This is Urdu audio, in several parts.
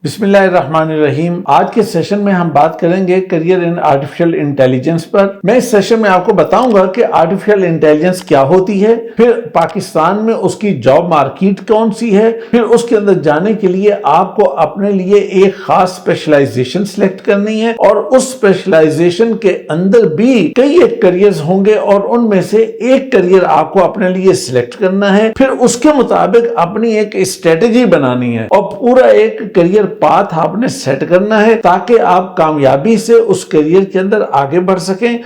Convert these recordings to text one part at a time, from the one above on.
بسم اللہ الرحمن الرحیم۔ آج کے سیشن میں ہم بات کریں گے کریئر ان آرٹیفیشل انٹیلیجنس پر۔ میں اس سیشن میں آپ کو بتاؤں گا کہ آرٹیفیشل انٹیلیجنس کیا ہوتی ہے، پھر پاکستان میں اس کی جاب مارکیٹ کون سی ہے، پھر اس کے اندر جانے کے لیے آپ کو اپنے لیے ایک خاص اسپیشلائزیشن سلیکٹ کرنی ہے، اور اس اسپیشلائزیشن کے اندر بھی کئی ایک کریئرز ہوں گے اور ان میں سے ایک کریئر آپ کو اپنے لیے سلیکٹ کرنا ہے، پھر اس کے مطابق اپنی ایک اسٹریٹجی بنانی ہے اور پورا ایک کریئر پاتھ آپ نے سیٹ کرنا ہے تاکہ آپ کامیابی سے اس کریئر کے اندر آگے بڑھ سکیں۔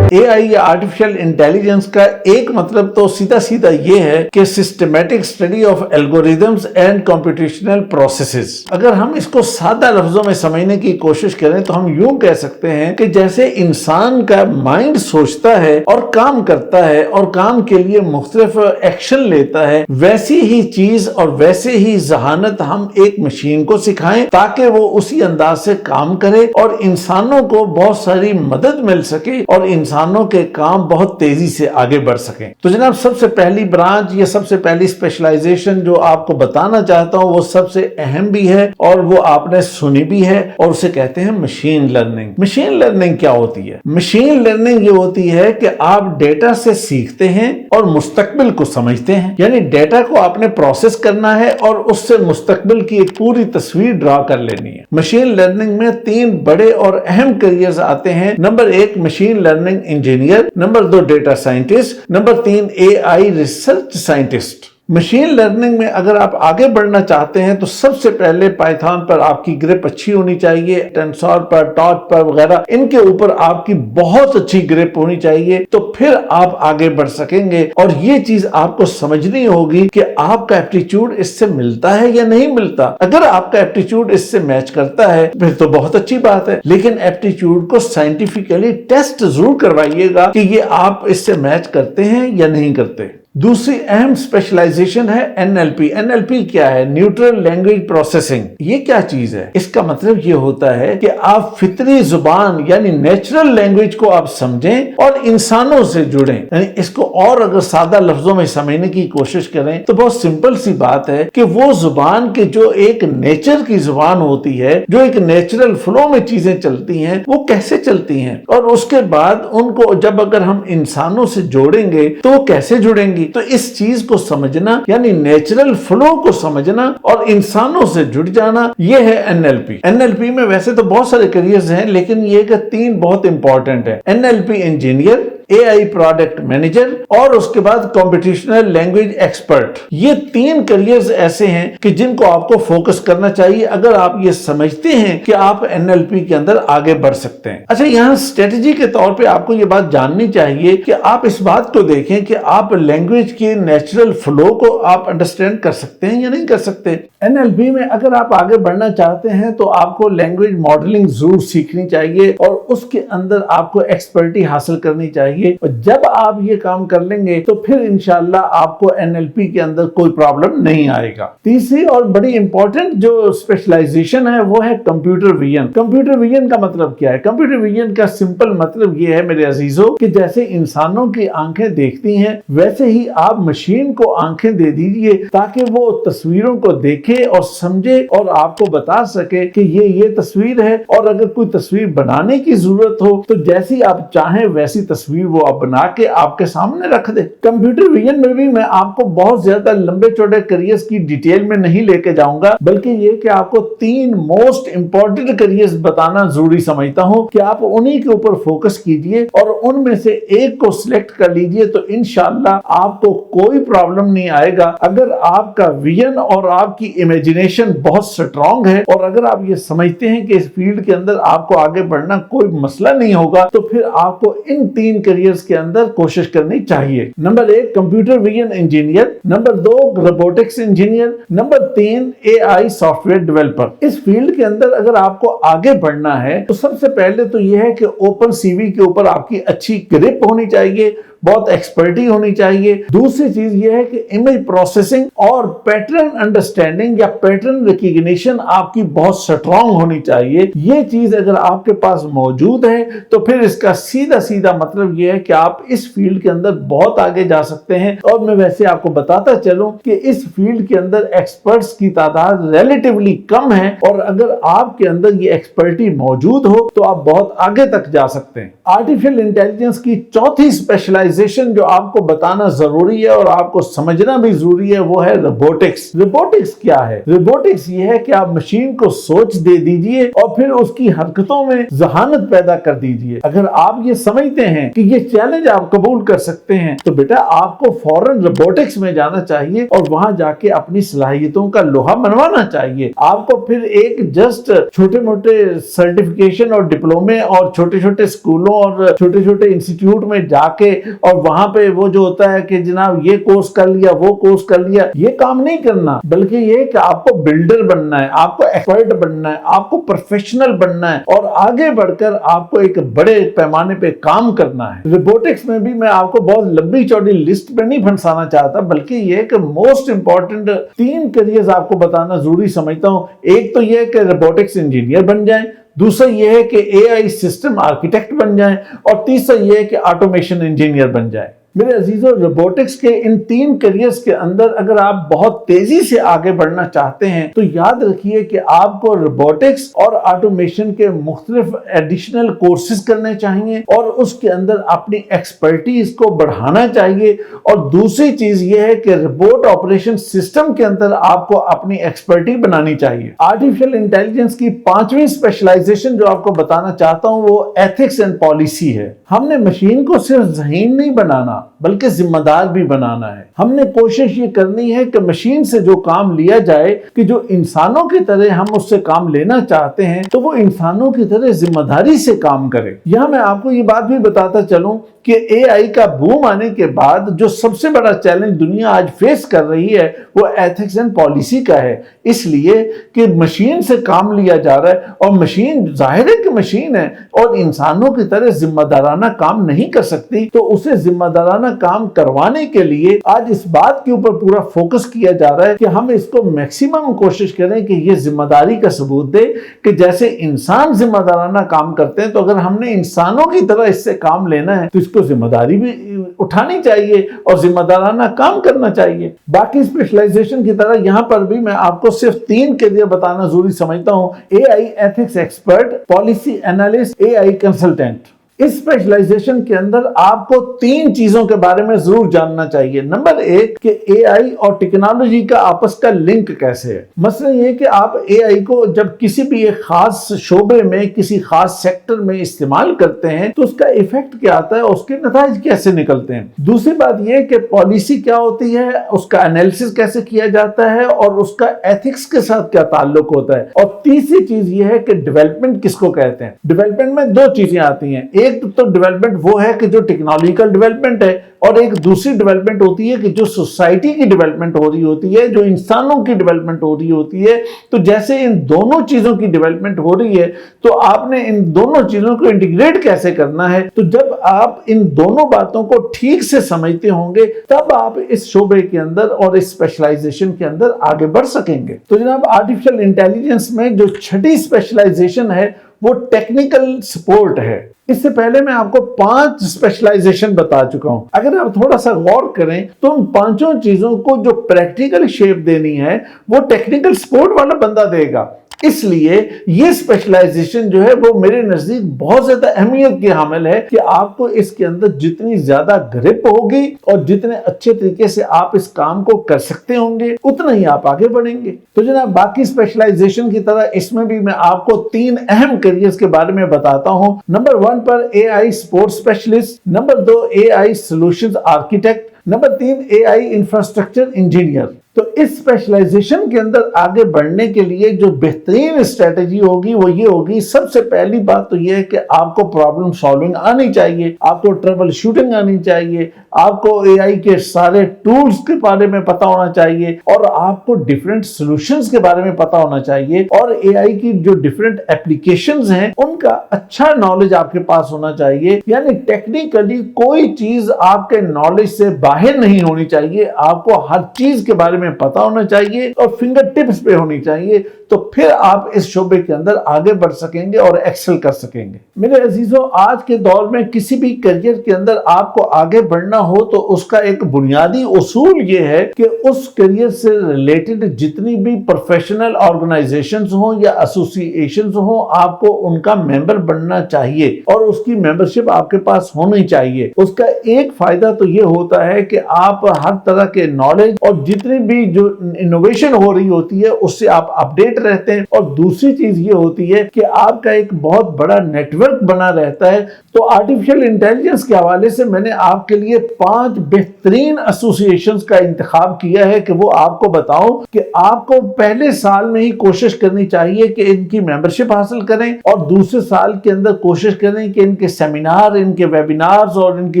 اے آئی یا آرٹیفیشل انٹیلیجنس کا ایک مطلب تو سیدھا یہ ہے کہ systematic study of algorithms and computational processes. اگر ہم اس کو سادہ لفظوں میں سمجھنے کی کوشش کریں تو ہم یوں کہہ سکتے ہیں کہ جیسے انسان کا مائنڈ سوچتا ہے اور کام کرتا ہے اور کام کے لیے مختلف ایکشن لیتا ہے، ویسی ہی چیز اور ویسے ہی ذہانت ہم ایک مشین کو سکھائیں تاکہ وہ اسی انداز سے کام کرے اور انسانوں کو بہت ساری مدد مل سکے اور انسانوں کے کام بہت تیزی سے آگے بڑھ سکیں۔ تو جناب، سب سے پہلی برانچ یا سب سے پہلی اسپیشلائزیشن جو آپ کو بتانا چاہتا ہوں وہ سب سے اہم بھی ہے اور وہ آپ نے سنی بھی ہے، اور اسے کہتے ہیں مشین لرننگ۔ مشین لرننگ کیا ہوتی ہے؟ مشین لرننگ یہ ہوتی ہے کہ آپ ڈیٹا سے سیکھتے ہیں اور مستقبل کو سمجھتے ہیں، یعنی ڈیٹا کو آپ نے پروسیس کرنا ہے اور اس سے مستقبل کی ایک پوری تصویر ڈرا کر لینی ہے۔ مشین لرننگ میں 3 بڑے اور اہم کریئرز آتے ہیں۔ Number 1 machine learning engineer, number 2 data scientist, number 3 AI research scientist. Machine learning میں اگر آپ آگے بڑھنا چاہتے ہیں تو سب سے پہلے پائتھون پر آپ کی گرپ اچھی ہونی چاہیے، ٹینسور پر، ٹارچ پر وغیرہ ان کے اوپر آپ کی بہت اچھی گرپ ہونی چاہیے، تو پھر آپ آگے بڑھ سکیں گے۔ اور یہ چیز آپ کو سمجھنی ہوگی کہ آپ کا ایپٹیچیوڈ اس سے ملتا ہے یا نہیں ملتا۔ اگر آپ کا ایپٹیچیوڈ اس سے میچ کرتا ہے پھر تو بہت اچھی بات ہے، لیکن ایپٹیچیوڈ کو سائنٹیفکلی ٹیسٹ ضرور کروائیے گا کہ یہ آپ اس سے میچ کرتے ہیں یا نہیں کرتے۔ دوسری اہم اسپیشلائزیشن ہے NLP۔ NLP کیا ہے؟ Neutral language processing. یہ کیا چیز ہے؟ اس کا مطلب یہ ہوتا ہے کہ آپ فطری زبان یعنی نیچرل لینگویج کو آپ سمجھیں اور انسانوں سے جڑیں۔ یعنی اس کو اور اگر سادہ لفظوں میں سمجھنے کی کوشش کریں تو بہت سمپل سی بات ہے کہ وہ زبان کے جو ایک نیچر کی زبان ہوتی ہے، جو ایک نیچرل فلو میں چیزیں چلتی ہیں، وہ کیسے چلتی ہیں، اور اس کے بعد ان کو جب اگر ہم انسانوں سے جوڑیں گے تو وہ کیسے جڑیں گی۔ تو اس چیز کو سمجھنا یعنی نیچرل فلو کو سمجھنا اور انسانوں سے جڑ جانا، یہ ہے NLP۔ NLP میں ویسے تو بہت سارے کریئرز ہیں لیکن یہ کہ 3 بہت امپورٹنٹ ہیں: NLP engineer, AI product manager اور اس کے بعد کمپیوٹیشنل لینگویج ایکسپرٹ۔ یہ 3 کریئرز ایسے ہیں کہ جن کو آپ کو فوکس کرنا چاہیے اگر آپ یہ سمجھتے ہیں کہ آپ NLP کے اندر آگے بڑھ سکتے ہیں۔ اچھا، یہاں اسٹریٹجی کے طور پہ آپ کو یہ بات جاننی چاہیے کہ آپ اس بات کو دیکھیں کہ آپ لینگویج کی نیچرل فلو کو آپ انڈرسٹینڈ کر سکتے ہیں یا نہیں کر سکتے۔ NLP میں اگر آپ آگے بڑھنا چاہتے ہیں تو آپ کو لینگویج ماڈلنگ ضرور سیکھنی چاہیے اور اس کے اندر آپ کو ایکسپرٹی حاصل کرنی چاہیے، اور جب آپ یہ کام کر لیں گے تو پھر انشاءاللہ آپ کو NLP کے اندر کوئی پرابلم نہیں آئے گا۔ تیسری اور بڑی امپورٹنٹ جو اسپیشلائزیشن ہے وہ ہے کمپیوٹر ویژن۔ کمپیوٹر ویژن کا مطلب کیا ہے؟ کمپیوٹر ویژن کا سمپل مطلب یہ ہے میرے عزیزوں کہ جیسے انسانوں کی آنکھیں دیکھتی ہیں ویسے ہی آپ مشین کو آنکھیں دے دیجئے تاکہ وہ تصویروں کو دیکھے اور سمجھے اور آپ کو بتا سکے کہ یہ تصویر ہے، اور اگر کوئی تصویر بنانے کی ضرورت ہو تو جیسی آپ چاہیں ویسی تصویر وہ آپ بنا کے آپ کے سامنے رکھ دے۔ کمپیوٹر ویژن میں بھی میں آپ کو بہت زیادہ لمبے چوڑے کریئرز کی ڈیٹیل میں نہیں لے کے جاؤں گا، بلکہ یہ کہ آپ کو 3 موسٹ امپورٹنٹ کریئرز بتانا ضروری سمجھتا ہوں کہ آپ انہی کے اوپر فوکس کیجئے اور ان میں سے ایک کو سلیکٹ کر لیجئے تو انشاءاللہ آپ کو کوئی پرابلم نہیں آئے گا۔ اگر آپ کا ویژن اور آپ کی امیجنیشن بہت سٹرونگ ہے اور اگر آپ یہ سمجھتے ہیں کہ اس فیلڈ کے اندر آپ کو آگے بڑھنا کوئی مسئلہ نہیں ہوگا تو پھر آپ کو ان 3 کریئرز کے اندر کوشش کرنی چاہیے۔ Number 1 computer vision engineer, number 2 robotics engineer, number 3 AI software developer. اس فیلڈ کے اندر اگر آپ کو آگے بڑھنا ہے تو سب سے پہلے تو یہ ہے کہ اوپن CV کے اوپر آپ کی اچھی گرپ ہونی چاہیے، بہت ایکسپرٹی ہونی چاہیے. دوسری چیز یہ ہے کہ امیج پروسیسنگ اور پیٹرن انڈرسٹینڈنگ یا پیٹرن ریکگنیشن آپ کی بہت سٹرونگ ہونی چاہیے. یہ چیز اگر آپ کے پاس موجود ہے تو پھر اس کا سیدھا مطلب یہ ہے کہ آپ اس فیلڈ کے اندر بہت آگے جا سکتے ہیں. اور میں ویسے آپ کو بتاتا چلوں کہ اس فیلڈ کے اندر ایکسپرٹس کی تعداد ریلیٹیولی کم ہے, اور اگر آپ کے اندر یہ ایکسپرٹی موجود ہو تو آپ بہت آگے تک جا سکتے ہیں. آرٹیفیشل انٹیلیجنس کی چوتھی اسپیشلائزیشن جو آپ کو بتانا ضروری ہے اور آپ کو سمجھنا بھی ضروری ہے وہ ہے روبوٹکس. روبوٹکس کیا ہے؟ روبوٹکس یہ ہے کہ آپ مشین کو سوچ دے دیجئے اور پھر اس کی حرکتوں میں ذہانت پیدا کر دیجئے. اگر آپ یہ سمجھتے ہیں کہ یہ چیلنج آپ قبول کر سکتے ہیں تو بیٹا آپ کو فوراً روبوٹکس میں جانا چاہیے اور وہاں جا کے اپنی صلاحیتوں کا لوہا منوانا چاہیے. آپ کو پھر ایک جسٹ چھوٹے موٹے سرٹیفکیشن اور ڈپلومے اور چھوٹے چھوٹے اسکولوں اور چھوٹے چھوٹے انسٹیٹیوٹ میں جا کے اور وہاں پہ وہ جو ہوتا ہے کہ جناب یہ کورس کر لیا وہ کورس کر لیا, یہ کام نہیں کرنا, بلکہ یہ کہ آپ کو بلڈر بننا ہے, آپ کو ایکسپرٹ بننا ہے, آپ کو پروفیشنل بننا ہے اور آگے بڑھ کر آپ کو ایک بڑے پیمانے پہ کام کرنا ہے. روبوٹکس میں بھی میں آپ کو بہت لمبی چوڑی لسٹ پہ نہیں پھنسانا چاہتا, بلکہ یہ کہ موسٹ امپورٹنٹ 3 کیریئرز آپ کو بتانا ضروری سمجھتا ہوں. ایک تو یہ کہ روبوٹکس انجینئر بن جائیں, دوسرا یہ ہے کہ اے آئی سسٹم آرکیٹیکٹ بن جائیں, اور تیسرا یہ ہے کہ آٹومیشن انجینئر بن جائیں. میرے عزیزوں, روبوٹکس کے ان 3 کیریئرز کے اندر اگر آپ بہت تیزی سے آگے بڑھنا چاہتے ہیں تو یاد رکھیے کہ آپ کو روبوٹکس اور آٹومیشن کے مختلف ایڈیشنل کورسز کرنے چاہیے اور اس کے اندر اپنی ایکسپرٹیز کو بڑھانا چاہیے. اور دوسری چیز یہ ہے کہ روبوٹ آپریشن سسٹم کے اندر آپ کو اپنی ایکسپرٹی بنانی چاہیے. آرٹیفیشل انٹیلیجنس کی 5ویں اسپیشلائزیشن جو آپ کو بتانا چاہتا ہوں وہ ایتھکس اینڈ پالیسی ہے. ہم نے مشین کو صرف ذہین نہیں بنانا بلکہ ذمہ دار بھی بنانا ہے. ہم نے کوشش یہ کرنی ہے کہ مشین سے جو کام لیا جائے کہ جو انسانوں کی طرح ہم اس سے کام لینا چاہتے ہیں تو وہ انسانوں کی طرح ذمہ داری سے کام کرے. یہاں میں آپ کو یہ بات بھی بتاتا چلوں کہ اے آئی کا بوم آنے کے بعد جو سب سے بڑا چیلنج دنیا آج فیس کر رہی ہے وہ ایتھکس اینڈ پالیسی کا ہے. اس لیے کہ مشین سے کام لیا جا رہا ہے اور مشین ظاہر ہے کہ مشین ہے اور انسانوں کی طرح ذمہ دارانہ کام نہیں کر سکتی, تو اسے ذمہ دارانہ کام کروانے کے لیے آج اس بات کے اوپر پورا فوکس کیا جا رہا ہے کہ ہم اس کو میکسیمم کوشش کریں کہ یہ ذمہ داری کا ثبوت دے کہ جیسے انسان ذمہ دارانہ کام کرتے ہیں تو اگر ہم نے انسانوں کی طرح اس سے کام لینا ہے تو اس کو ذمہ داری بھی اٹھانی چاہیے اور ذمہ دارانہ کام کرنا چاہیے. باقی اسپیشلائزیشن کی طرح یہاں پر بھی میں آپ کو صرف 3 کیریئر بتانا ضروری سمجھتا ہوں: اے آئی ایتھکس ایکسپرٹ, پالیسی اینالسٹ, اے آئی کنسلٹنٹ. اس اسپیشلائزیشن کے اندر آپ کو 3 چیزوں کے بارے میں ضرور جاننا چاہیے. نمبر 1 کہ اے آئی اور ٹیکنالوجی کا آپس کا لنک کیسے ہے. مثلا یہ کہ آپ اے آئی کو جب کسی بھی ایک خاص شعبے میں کسی خاص سیکٹر میں استعمال کرتے ہیں تو اس کا ایفیکٹ کیا آتا ہے, اس کے نتائج کیسے نکلتے ہیں. دوسری بات یہ کہ پالیسی کیا ہوتی ہے, اس کا انالیسس کیسے کیا جاتا ہے اور اس کا ایتھکس کے ساتھ کیا تعلق ہوتا ہے. اور تیسری چیز یہ ہے کہ ڈیولپمنٹ کس کو کہتے ہیں. ڈیولپمنٹ میں 2 چیزیں آتی ہیں. ایک تو ڈیولپمنٹ وہ ہے کہ جو ٹیکنالوجیکل ڈیولپمنٹ ہے, اور ایک دوسری ڈیولپمنٹ ہوتی ہے کہ جو سوسائٹی کی ڈیولپمنٹ ہو رہی ہوتی ہے, جو انسانوں کی ڈیولپمنٹ ہو رہی ہوتی ہے. تو جیسے ان دونوں چیزوں کی ڈیولپمنٹ ہو رہی ہے تو آپ نے ان دونوں چیزوں کو انٹیگریٹ کیسے کرنا ہے. تو جب آپ ان دونوں باتوں کو ٹھیک سے سمجھتے ہوں گے تب آپ اس شعبے کے اندر اور اس اسپیشلائزیشن کے اندر آگے بڑھ سکیں گے. تو جناب آرٹیفیشل انٹیلیجنس میں جو 6ٹھی اسپیشلائزیشن ہے وہ ٹیکنیکل سپورٹ ہے. اس سے پہلے میں آپ کو 5 اسپیشلائزیشن بتا چکا ہوں. اگر آپ تھوڑا سا غور کریں تو ان 5 چیزوں کو جو پریکٹیکل شیپ دینی ہے وہ ٹیکنیکل سپورٹ والا بندہ دے گا. اس لیے یہ اسپیشلائزیشن جو ہے وہ میرے نزدیک بہت زیادہ اہمیت کی حامل ہے کہ آپ کو اس کے اندر جتنی زیادہ گرپ ہوگی اور جتنے اچھے طریقے سے آپ اس کام کو کر سکتے ہوں گے اتنا ہی آپ آگے بڑھیں گے. تو جناب باقی اسپیشلائزیشن کی طرح اس میں بھی میں آپ کو 3 اہم کیریئرز کے بارے میں بتاتا ہوں. Number 1 per a I support specialist, number 2 a I solutions architect, number 3 a I infrastructure engineer. تو اس اسپیشلائزیشن کے اندر آگے بڑھنے کے لیے جو بہترین اسٹریٹجی ہوگی وہ یہ ہوگی, سب سے پہلی بات تو یہ ہے کہ آپ کو پرابلم سالونگ آنی چاہیے, آپ کو ٹربل شوٹنگ آنی چاہیے, آپ کو اے آئی کے سارے ٹولز کے بارے میں پتا ہونا چاہیے اور آپ کو ڈیفرنٹ سولوشنز کے بارے میں پتا ہونا چاہیے اور اے آئی کی جو ڈیفرنٹ اپلیکیشنز ہیں ان کا اچھا نالج آپ کے پاس ہونا چاہیے. یعنی ٹیکنیکلی کوئی چیز آپ کے نالج سے باہر نہیں ہونی چاہیے. آپ کو ہر چیز کے بارے میں پتا ہونا چاہیے اور فنگر ٹپس پہ ہونی چاہیے, تو پھر آپ اس شعبے کے اندر آگے بڑھ سکیں گے اور ایکسل کر سکیں گے. میرے عزیزوں, آج کے دور میں کسی بھی کیریئر کے اندر آپ کو آگے بڑھنا ہو تو اس کا ایک بنیادی اصول یہ ہے کہ اس کیریئر سے ریلیٹڈ جتنی بھی پروفیشنل آرگنائزیشنز ہوں یا ایسوسی ایشنز ہوں, آپ کو ان کا ممبر بننا چاہیے اور اس کی ممبرشپ آپ کے پاس ہونی چاہیے. اس کا ایک فائدہ تو یہ ہوتا ہے کہ آپ ہر طرح کے نالج اور جتنی بھی جو انوویشن ہو رہی ہوتی ہے اس سے آپ اپڈیٹ رہتے ہیں, اور دوسری چیز یہ ہوتی ہے کہ آپ کا ایک بہت بڑا نیٹ ورک بنا رہتا ہے. تو آرٹیفیشل انٹیلیجنس کے حوالے سے میں نے آپ کے لیے 5 بہترین ایسوسی ایشنز کا انتخاب کیا ہے کہ وہ آپ کو بتاؤں کہ آپ کو پہلے سال میں ہی کوشش کرنی چاہیے کہ ان کی ممبرشپ حاصل کریں, اور دوسرے سال کے اندر کوشش کریں کہ ان کے سیمینار, ان کے ویبینارز اور ان کی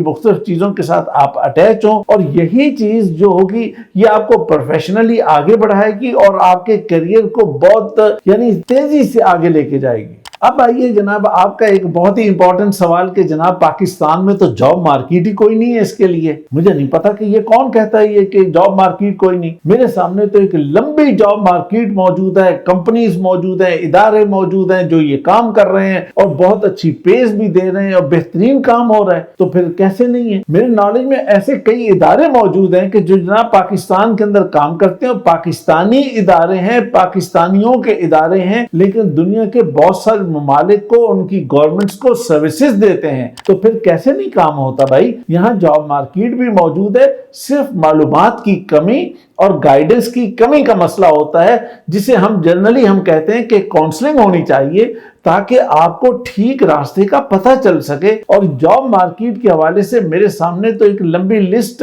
مختلف چیزوں کے ساتھ آپ اٹیچ ہوں. اور یہی چیز جو ہوگی یہ آپ کو پروفیشنلی آگے بڑھائے گی اور آپ کے کیریئر کو بہت یعنی تیزی سے آگے لے کے جائے گی. اب آئیے جناب, آپ کا ایک بہت ہی امپورٹنٹ سوال کہ جناب پاکستان میں تو جاب مارکیٹ ہی کوئی نہیں ہے اس کے لیے. مجھے نہیں پتا کہ یہ کون کہتا ہے یہ کہ جاب مارکیٹ کوئی نہیں. میرے سامنے تو ایک لمبی جاب مارکیٹ موجود ہے, کمپنیز موجود ہیں, ادارے موجود ہیں جو یہ کام کر رہے ہیں اور بہت اچھی پیز بھی دے رہے ہیں اور بہترین کام ہو رہا ہے. تو پھر کیسے نہیں ہے؟ میرے نالج میں ایسے کئی ادارے موجود ہیں کہ جو جناب پاکستان کے اندر کام کرتے ہیں اور پاکستانی ادارے ہیں, پاکستانیوں کے ادارے ہیں, لیکن دنیا کے بہت سارے ممالک کو, ان کی گورنمنٹس کو سروسز دیتے ہیں. تو پھر کیسے نہیں کام ہوتا بھائی؟ یہاں جاب مارکیٹ بھی موجود ہے, صرف معلومات کی کمی اور گائیڈنس کی کمی کا مسئلہ ہوتا ہے, جسے ہم جنرلی ہم کہتے ہیں کہ کاؤنسلنگ ہونی چاہیے تاکہ آپ کو ٹھیک راستے کا پتہ چل سکے. اور جاب مارکیٹ کے حوالے سے میرے سامنے تو ایک لمبی لسٹ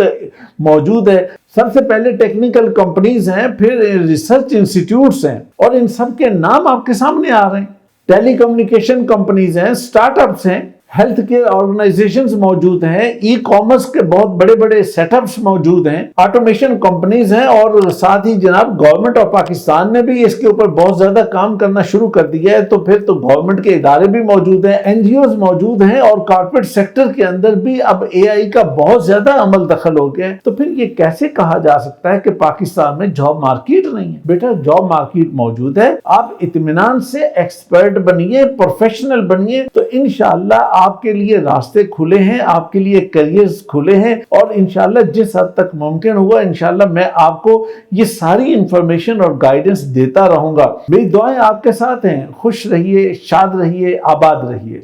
موجود ہے. سب سے پہلے ٹیکنیکل کمپنیز ہیں, پھر ریسرچ انسٹیٹیوٹس ہیں, اور ان سب کے نام آپ کے سامنے آ رہے ہیں. ٹیلی کمیونیکیشن کمپنیز ہیں, سٹارٹ اپس ہیں, ہیلتھ کیئر آرگنائزیشنز موجود ہیں, ای کامرس کے بہت بڑے بڑے سیٹ اپس موجود ہیں, آٹومیشن کمپنیز ہیں, اور ساتھ ہی جناب گورنمنٹ آف پاکستان نے بھی اس کے اوپر بہت زیادہ کام کرنا شروع کر دیا ہے. تو پھر تو گورنمنٹ کے ادارے بھی موجود ہیں, این جی اوز موجود ہیں, اور کارپوریٹ سیکٹر کے اندر بھی اب اے آئی کا بہت زیادہ عمل دخل ہو گیا ہے. تو پھر یہ کیسے کہا جا سکتا ہے کہ پاکستان میں جاب مارکیٹ نہیں ہے؟ بیٹا جاب مارکیٹ موجود ہے, آپ اطمینان سے ایکسپرٹ بنیے, پروفیشنل بنیے, تو انشاءاللہ آپ کے لیے راستے کھلے ہیں, آپ کے لیے کیریئرز کھلے ہیں, اور انشاءاللہ جس حد تک ممکن ہوگا انشاءاللہ میں آپ کو یہ ساری انفارمیشن اور گائیڈنس دیتا رہوں گا. میری دعائیں آپ کے ساتھ ہیں. خوش رہیے, شاد رہیے, آباد رہیے.